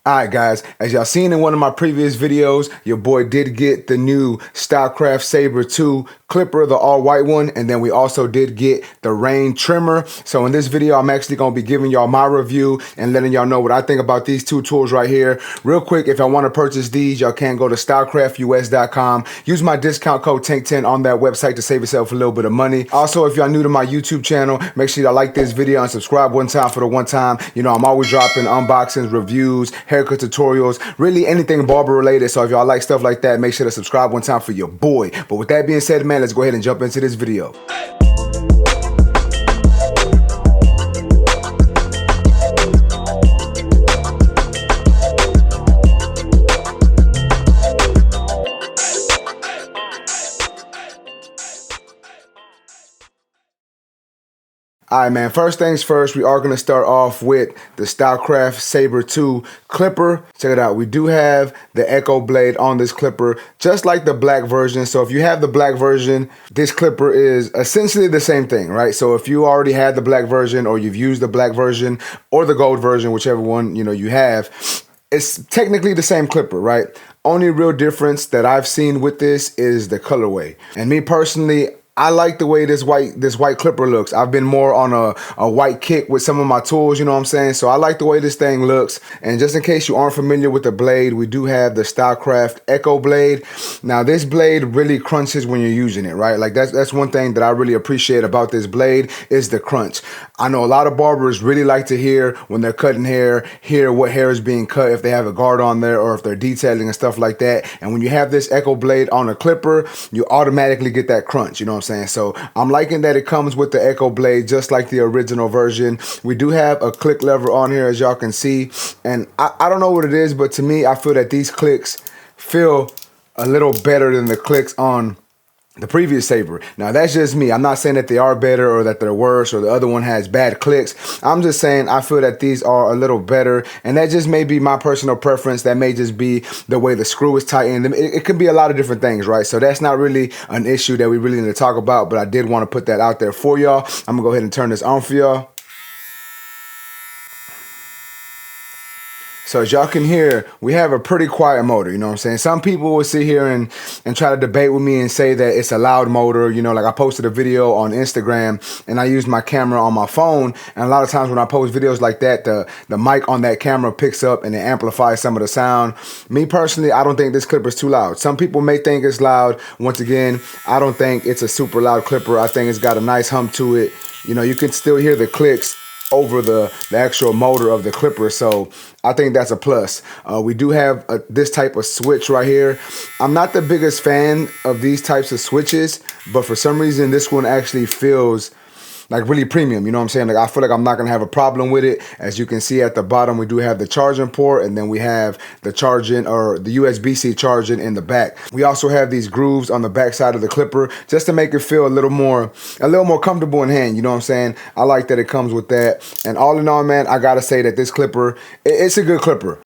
Alright guys, as y'all seen in one of my previous videos, your boy did get the new Stylecraft Saber 2 clipper, the all white one, and then we also did get the rain trimmer. So in this video, I'm actually going to be giving y'all my review and letting y'all know what I think about these two tools right here. Real quick, if y'all want to purchase these, y'all can go to stylecraftus.com. Use my discount code TANK10 on that website to save yourself a little bit of money. Also, if y'all new to my YouTube channel, make sure y'all like this video and subscribe one time for the one time. You know, I'm always dropping unboxings, reviews, haircut tutorials, really anything barber related. So if y'all like stuff like that, make sure to subscribe one time for your boy. But with that being said, man, let's go ahead and jump into this video. Alright man, first things first, we are going to start off with the Stylecraft Saber 2 clipper. Check it out. We do have the Echo blade on this clipper, just like the black version. So if you have the black version, this clipper is essentially the same thing, right? So if you already had the black version, or you've used the black version or the gold version, whichever one you have, it's technically the same clipper, right? Only real difference that I've seen with this is the colorway. And me personally, I like the way this white clipper looks. I've been more on a white kick with some of my tools, you know what I'm saying? So I like the way this thing looks. And just in case you aren't familiar with the blade, we do have the Stylecraft Echo blade. Now this blade really crunches when you're using it, right? Like that's one thing that I really appreciate about this blade is the crunch. I know a lot of barbers really like to hear when they're cutting hair, hear what hair is being cut, if they have a guard on there or if they're detailing and stuff like that. And when you have this Echo blade on a clipper, you automatically get that crunch, you know what I'm saying? So I'm liking that it comes with the Echo blade just like the original version. We do have a click lever on here, as y'all can see, and I don't know what it is, but to me I feel that these clicks feel a little better than the clicks on the previous Saber. Now that's just me. I'm not saying that they are better or that they're worse or the other one has bad clicks. I'm just saying I feel that these are a little better, and that just may be my personal preference. That may just be the way the screw is tightened. It could be a lot of different things, right? So that's not really an issue that we really need to talk about, but I did want to put that out there for y'all. I'm gonna go ahead and turn this on for y'all. So as y'all can hear, we have a pretty quiet motor, you know what I'm saying? Some people will sit here and try to debate with me and say that it's a loud motor. You know, like I posted a video on Instagram and I used my camera on my phone. And a lot of times when I post videos like that, the mic on that camera picks up and it amplifies some of the sound. Me personally, I don't think this clipper is too loud. Some people may think it's loud. Once again, I don't think it's a super loud clipper. I think it's got a nice hum to it. You know, you can still hear the clicks over the actual motor of the clipper, so I think that's a plus. We do have this type of switch right here. I'm not the biggest fan of these types of switches, but for some reason this one actually feels like really premium, you know what I'm saying? Like I feel like I'm not gonna have a problem with it. As you can see at the bottom, we do have the charging port, and then we have the charging or the USB-C charging in the back. We also have these grooves on the back side of the clipper just to make it feel a little more comfortable in hand, you know what I'm saying? I like that it comes with that. And all in all, man, I gotta say that this clipper, it's a good clipper.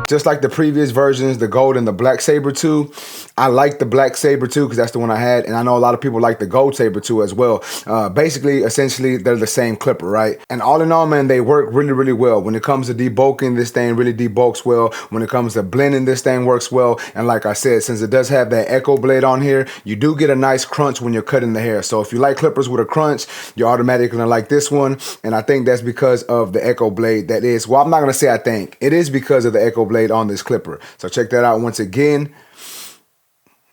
Just like the previous versions, the gold and the black Saber 2. I like the black Saber 2 because that's the one I had, and I know a lot of people like the gold Saber 2 as well. Basically, essentially, they're the same clipper, right? And all in all, man, they work really, really well. When it comes to debulking, this thing really debulks well. When it comes to blending, this thing works well. And like I said, since it does have that echo blade on here, you do get a nice crunch when you're cutting the hair. So if you like clippers with a crunch, you're automatically gonna like this one. And I think that's because of the echo blade that is, well, I'm not gonna say I think. It is because of the echo blade on this clipper. So check that out once again.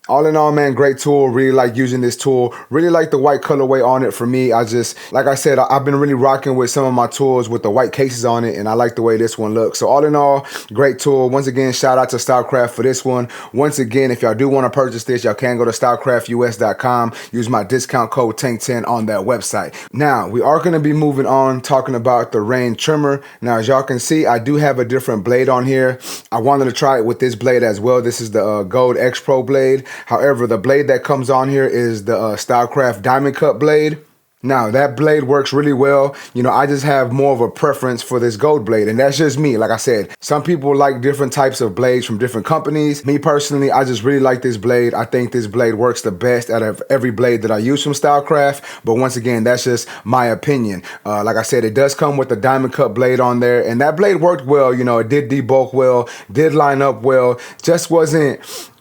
All in all, man, great tool. Really like using this tool. Really like the white colorway on it for me. I just, like I said, I've been really rocking with some of my tools with the white cases on it, and I like the way this one looks. So all in all, great tool. Once again, shout out to Stylecraft for this one. Once again, if y'all do want to purchase this, y'all can go to stylecraftus.com. Use my discount code TANK10 on that website. Now, we are going to be moving on talking about the rain trimmer. Now, as y'all can see, I do have a different blade on here. I wanted to try it with this blade as well. This is the Gold X Pro blade. However, the blade that comes on here is the Stylecraft Diamond Cut blade. Now, that blade works really well. You know, I just have more of a preference for this gold blade, and that's just me. Like I said, some people like different types of blades from different companies. Me personally, I just really like this blade. I think this blade works the best out of every blade that I use from Stylecraft. But once again, that's just my opinion. Like I said, it does come with the diamond cut blade on there, and that blade worked well. You know, it did debulk well, did line up well,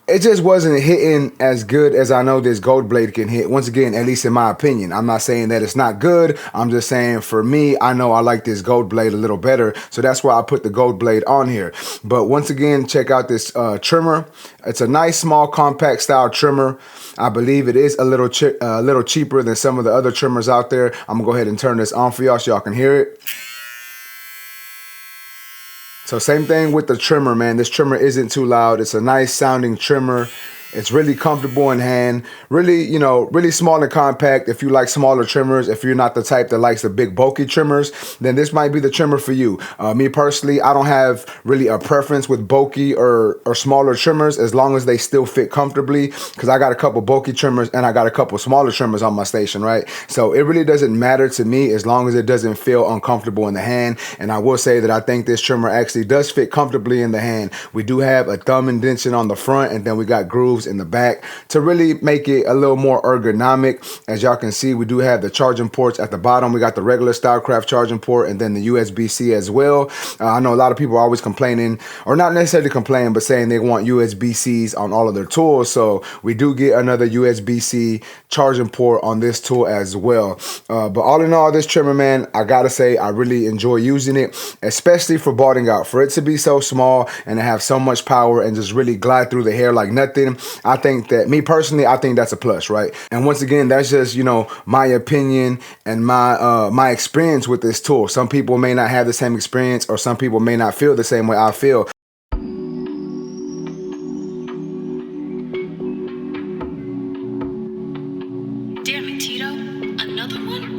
it just wasn't hitting as good as I know this gold blade can hit. Once again, at least in my opinion. I'm not saying that it's not good. I'm just saying for me, I know I like this gold blade a little better. So that's why I put the gold blade on here. But once again, check out this trimmer. It's a nice, small, compact style trimmer. I believe it is a little cheaper than some of the other trimmers out there. I'm gonna go ahead and turn this on for y'all so y'all can hear it. So same thing with the trimmer, man. This trimmer isn't too loud. It's a nice sounding trimmer. It's really comfortable in hand, really, you know, really small and compact. If you like smaller trimmers, if you're not the type that likes the big bulky trimmers, then this might be the trimmer for you. Me personally, I don't have really a preference with bulky or smaller trimmers as long as they still fit comfortably, because I got a couple bulky trimmers and I got a couple smaller trimmers on my station, right? So it really doesn't matter to me as long as it doesn't feel uncomfortable in the hand. And I will say that I think this trimmer actually does fit comfortably in the hand. We do have a thumb indentation on the front, and then we got grooves in the back to really make it a little more ergonomic. As y'all can see, we do have the charging ports at the bottom. We got the regular Stylecraft charging port and then the USB-C as well. I know a lot of people are always complaining, or not necessarily complaining, but saying they want USB-Cs on all of their tools. So we do get another USB-C charging port on this tool as well. But all in all, this trimmer, man, I gotta say I really enjoy using it, especially for balding out. For it to be so small and to have so much power and just really glide through the hair like nothing, I think that, me personally, I think that's a plus, right? And once again, that's just, you know, my opinion and my experience with this tool. Some people may not have the same experience, or some people may not feel the same way I feel. Damn it, Tito. Another one?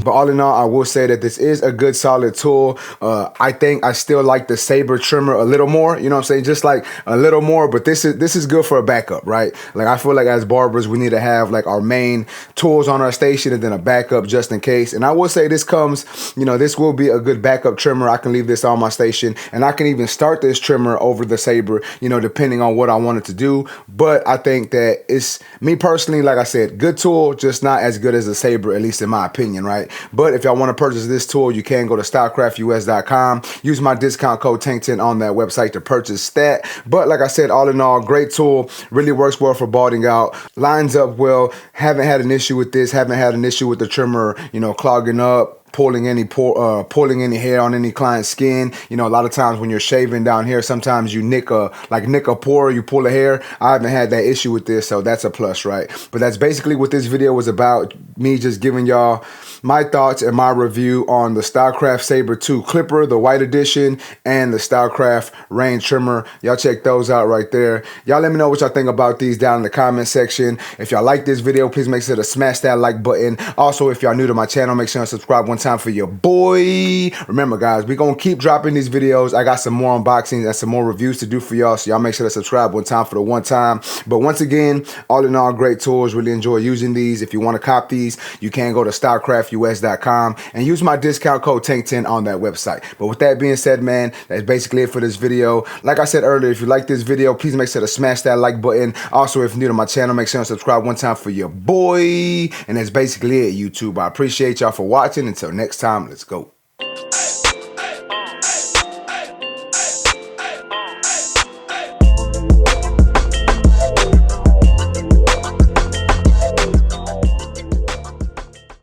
But all in all, I will say that this is a good solid tool. I think I still like the Saber trimmer a little more, you know what I'm saying? Just like a little more, but this is good for a backup, right? Like I feel like as barbers, we need to have like our main tools on our station and then a backup just in case. And I will say this comes, this will be a good backup trimmer. I can leave this on my station and I can even start this trimmer over the Saber, depending on what I wanted to do. But I think that it's, me personally, like I said, good tool, just not as good as the Saber, at least in my opinion, right? But if y'all want to purchase this tool, you can go to stylecraftus.com, use my discount code TANK10 on that website to purchase that. But like I said, all in all, great tool, really works well for balding out, lines up well, haven't had an issue with this, haven't had an issue with the trimmer, clogging up, pulling any hair on any client's skin. A lot of times when you're shaving down here, sometimes you nick a pore, you pull a hair. I haven't had that issue with this, so that's a plus, right? But that's basically what this video was about, me just giving y'all my thoughts and my review on the Stylecraft Saber 2 Clipper, the white edition, and the Stylecraft Rain Trimmer. Y'all check those out right there. Y'all let me know what y'all think about these down in the comment section. If y'all like this video, please make sure to smash that like button. Also, if y'all new to my channel, make sure to subscribe one time for your boy. Remember, guys, we're going to keep dropping these videos. I got some more unboxings and some more reviews to do for y'all, so y'all make sure to subscribe one time for the one time. But once again, all in all, great tools. Really enjoy using these. If you want to cop these, you can go to stylecraftus.com and use my discount code TANK10 on that website. But with that being said, man, that's basically it for this video. Like I said earlier, if you like this video, please make sure to smash that like button. Also, if you're new to my channel, make sure to subscribe one time for your boy. And that's basically it, YouTube. I appreciate y'all for watching. Until next time, let's go.